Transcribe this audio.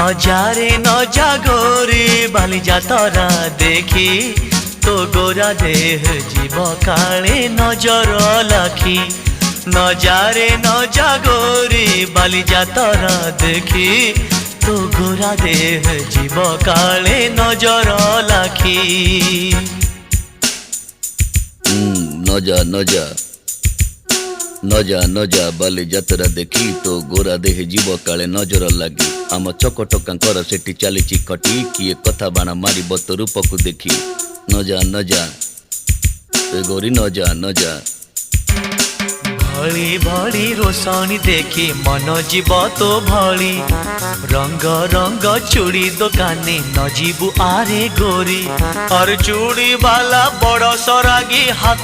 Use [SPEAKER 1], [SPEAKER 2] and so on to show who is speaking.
[SPEAKER 1] নজারে নজা গোরি বালি যাতরা দেখি তো গোরা দেহ জীব কালে নজর লাখি নজারে নজা গোরি বালি যাতরা দেখি তো গোরা দেহ জীব কালে নজর লাখি
[SPEAKER 2] নজা নজা নজা নজা বালি যাত্ରା দেখি তো গোরা দেহে জীବ କାଳେ ନଜର ଲାଗି ଆମ ଚକଟକାଙ୍କର ସେଠି ଚାଲିଛି ଖଟି କିଏ କଥା ବାଣ ମାରିବ ତ ରୂପକୁ ଦେଖି ନଜା ନଜା ଏ ଗୋରି ନଜା ନଜା
[SPEAKER 1] ଭଳି ଭଳି ରୋଷଣୀ ଦେଖି ମନ ଯିବ ତୋ ଭଳି ରଙ୍ଗ ରଙ୍ଗ ଚୁଡ଼ି ଦୋକାନୀ ନ ଯିବୁ ଆରେ ଗୋରି ଅର ଚୁଡ଼ି ବାଲା ବଡ଼ ସରାଗୀ ହାତ